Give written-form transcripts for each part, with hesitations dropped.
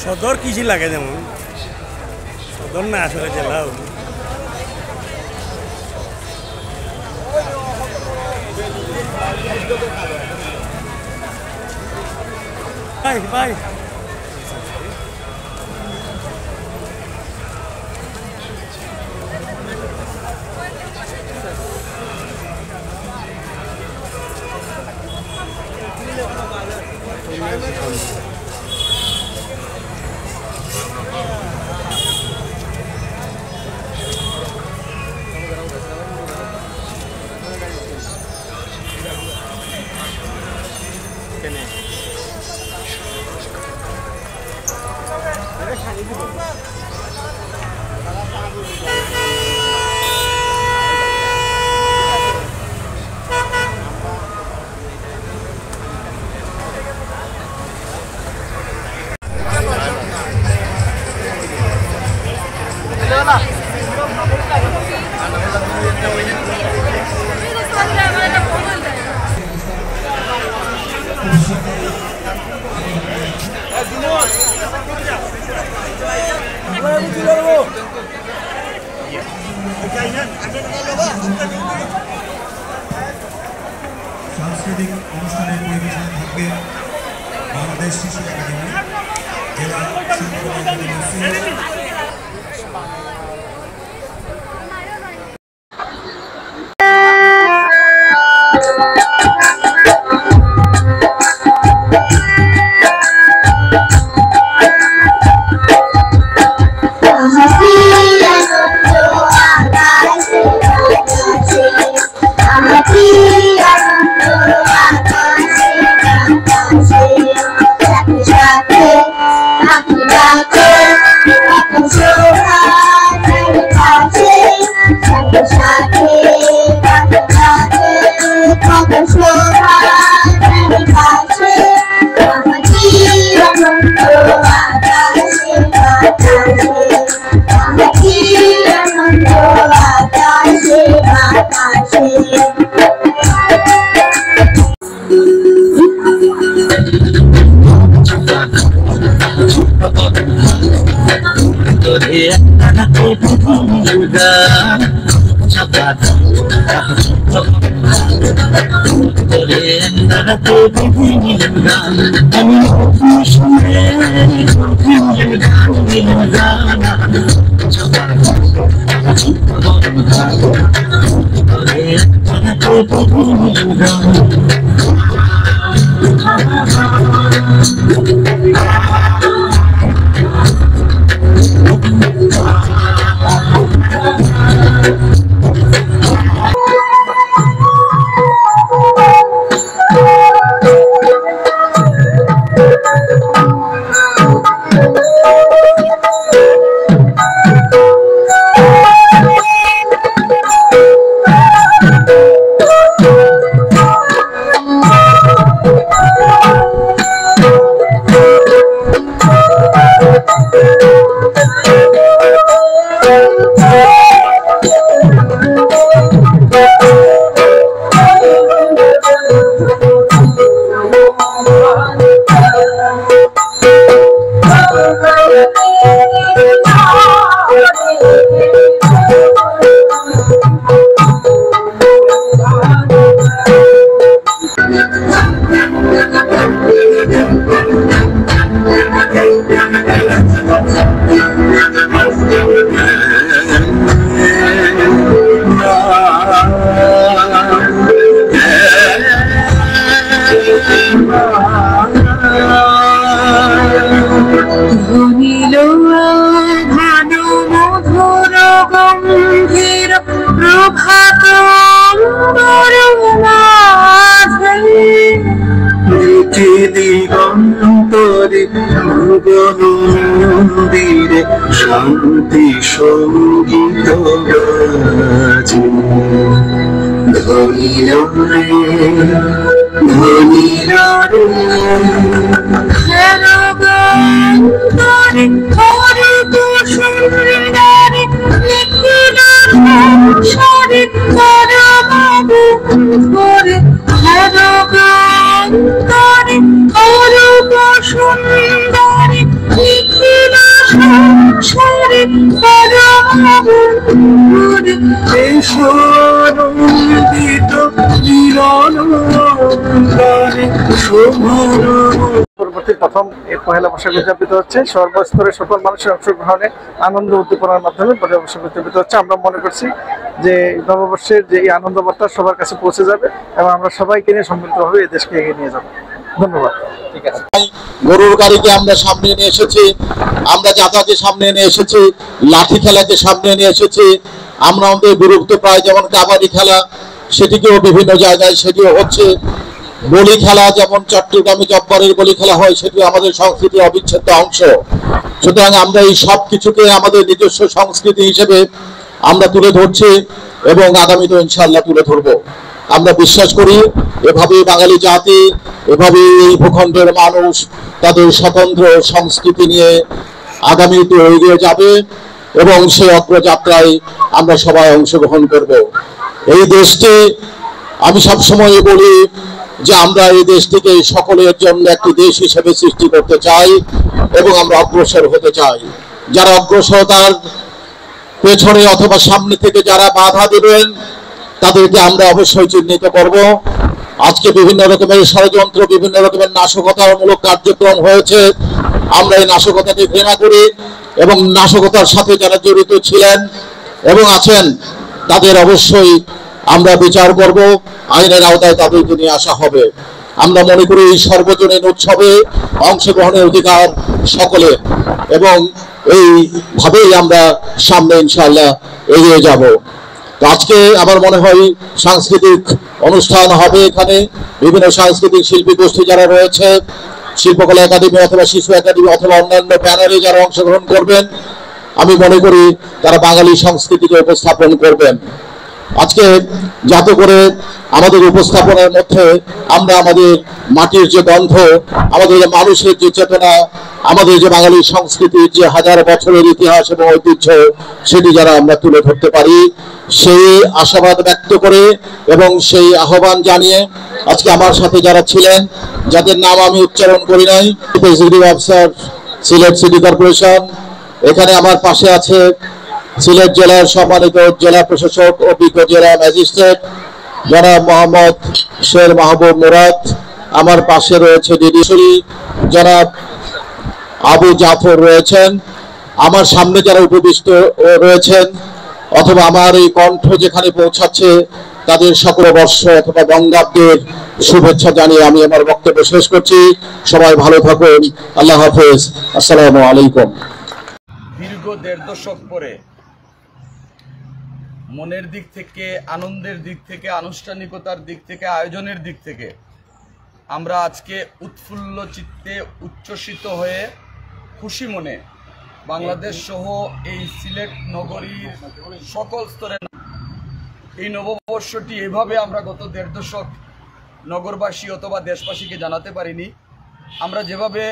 সদর কিছু লাগে যেমন সদর না আসলে জেলা ভাই ভাই সাংস্কৃতিক অনুষ্ঠানের পরিবেশনা থাকবে বাংলাদেশ শিশু একাডেমি জেলা শিল্প I'm দিগন্তরে ভুবন মন্দিরে শান্তি সঙ্গীত গাছে ধনিরা রে ধনিরা রে পরবর্তী প্রথম এই পহেলা বৈশাখ উদযাপিত হচ্ছে সর্বস্তরের সকল মানুষের অংশগ্রহণে আনন্দ উদ্দীপনার মাধ্যমে পহেলা বৈশাখ উদযাপিত হচ্ছে। আমরা মনে করছি যে নববর্ষের যে এই আনন্দ বার্তা সবার কাছে পৌঁছে যাবে এবং আমরা সবাইকে নিয়ে সম্মিলিতভাবে এই দেশকে এগিয়ে নিয়ে যাবো। ধন্যবাদ। ঠিক আছে, গরুর গাড়িকে আমরা সামনে নিয়ে এসেছি, আমরা যাতাকে সামনে নিয়ে এসেছি, লাঠি খেলাকে সামনে নিয়ে এসেছি, আমরা আমাদের বিরক্ত প্রায় যেমন কাবাডি খেলা সেটিকেও বিভিন্ন জায়গায় সেটিও হচ্ছে, বলি খেলা যেমন চট্টগ্রামে জব্বারের বলি খেলা হয় সেটি আমাদের সংস্কৃতির অবিচ্ছেদ্য অংশ। সুতরাং আমরা এই সব কিছুকে আমাদের নিজস্ব সংস্কৃতি হিসেবে আমরা তুলে ধরছি এবং আগামীতে ইনশাআল্লাহ তুলে ধরবো। আমরা বিশ্বাস করি এভাবে বাঙালি জাতি, এভাবে এই ভূখণ্ডের মানুষ তাদের স্বতন্ত্র সংস্কৃতি নিয়ে আগামীতে এগিয়ে যাবে এবং সেই অগ্রযাত্রায় আমরা সবাই অংশগ্রহণ করব। এই দেশটি আমি সবসময় বলি যে আমরা এই দেশটিকে সকলের জন্য একটি দেশ হিসেবে সৃষ্টি করতে চাই এবং আমরা অগ্রসর হতে চাই। যারা অগ্রসরতার পেছনে অথবা সামনে থেকে যারা বাধা দেবেন তাদেরকে আমরা অবশ্যই চিহ্নিত করব। আজকে বিভিন্ন রকমের ষড়যন্ত্র, বিভিন্ন রকমের নাশকতামূলক কার্যক্রম হয়েছে, আমরা এই নাশকতাকে ঘৃণা করি এবং নাশকতার সাথে যারা জড়িত ছিলেন এবং আছেন তাদের অবশ্যই আমরা বিচার করব, আইনের আওতায় তাদেরকে নিয়ে আসা হবে। আমরা মনে করি এই সর্বজনীন উৎসবে অংশগ্রহণের অধিকার সকলের এবং এইভাবেই আমরা সামনে ইনশাআল্লাহ এগিয়ে যাব। আজকে আমার মনে হয় সাংস্কৃতিক অনুষ্ঠান হবে, এখানে বিভিন্ন সাংস্কৃতিক শিল্পী গোষ্ঠী যারা রয়েছে, শিল্পকলা একাডেমি অথবা শিশু একাডেমি অথবা অন্যান্য ব্যানারে যারা অংশগ্রহণ করবেন, আমি মনে করি তারা বাঙালি সংস্কৃতিকে উপস্থাপন করবেন। আজকে যাতে করে আমাদের উপস্থাপনের মধ্যে আমরা আমাদের মাটির যে গন্ধ, আমাদের যে মানুষের যে চেতনা, আমাদের যে বাঙালি সংস্কৃতির যে হাজার বছরের ইতিহাস এবং ঐতিহ্য সেটি যারা আমরা তুলে ধরতে পারি, সেই আশাবাদ ব্যক্ত করে এবং সেই আহ্বান জানিয়ে আজকে আমার সাথে যারা ছিলেন, যাদের নাম আমি উচ্চারণ করি নাই, executive officer Sylhet city corporation, এখানে আমার পাশে আছে সিলেট জেলার সম্মানিত জেলা প্রশাসক অভিজ্ঞ জেলা ম্যাজিস্ট্রেট জনাব মোহাম্মদ শের মাহবুব মুরাদ, আমার পাশে রয়েছে ডিডিসি জনাব আবু জাফর রয়েছেন, আমার সামনে যারা উপবিষ্ট রয়েছেন অথবা আমার এই কণ্ঠ যেখানে পৌঁছাচ্ছে তাদের সকল বর্ষ অথবা বঙ্গাব্দের শুভেচ্ছা জানিয়ে আমি আমার বক্তব্য শেষ করছি। সবাই ভালো থাকুন। আল্লাহ হাফেজ। আসসালামু আলাইকুম। দীর্ঘ 1.5 দশক পরে মনের দিক থেকে, আনন্দের দিক থেকে, আনুষ্ঠানিকতার দিক থেকে, আয়োজনের দিক থেকে আমরা আজকে উৎফুল্ল চিত্তে, উচ্ছ্বসিত হয়ে, খুশি মনে বাংলাদেশ সহ এই সিলেট নগরীর সকল স্তরে এই নববর্ষটি এভাবে আমরা গত 1.5 দশক নগরবাসী অথবা দেশবাসীকে জানাতে পারিনি। আমরা যেভাবে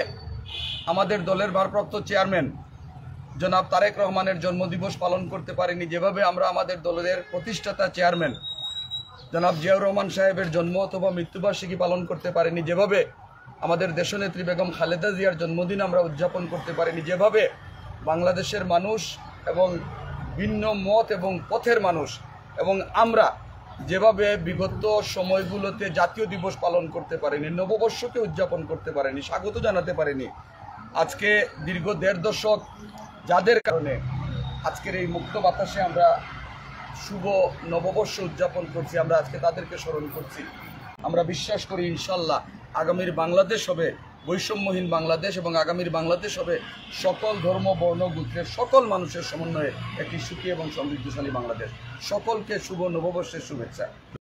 আমাদের দলের ভারপ্রাপ্ত চেয়ারম্যান জনাব তারেক রহমানের জন্মদিবস পালন করতে পারিনি, যেভাবে আমরা আমাদের দলের প্রতিষ্ঠাতা চেয়ারম্যান জনাব জিয়াউর রহমান সাহেবের জন্ম অথবা মৃত্যুবার্ষিকী পালন করতে পারিনি, যেভাবে আমাদের দেশনেত্রী বেগম খালেদা জিয়ার জন্মদিন আমরা উদযাপন করতে পারিনি, যেভাবে বাংলাদেশের মানুষ এবং ভিন্ন মত এবং পথের মানুষ এবং আমরা যেভাবে বিগত সময়গুলোতে জাতীয় দিবস পালন করতে পারিনি, নববর্ষকে উদযাপন করতে পারিনি, স্বাগত জানাতে পারিনি, আজকে দীর্ঘ 1.5 দশক যাদের কারণে আজকের এই মুক্ত বাতাসে আমরা শুভ নববর্ষ উদযাপন করছি, আমরা আজকে তাদেরকে স্মরণ করছি। আমরা বিশ্বাস করি ইনশাল্লাহ আগামীর বাংলাদেশ হবে বৈষম্যহীন বাংলাদেশ এবং আগামীর বাংলাদেশ হবে সকল ধর্ম, বর্ণ, গোত্রের সকল মানুষের সমন্বয়ে একটি সুখী এবং সমৃদ্ধশালী বাংলাদেশ। সকলকে শুভ নববর্ষের শুভেচ্ছা।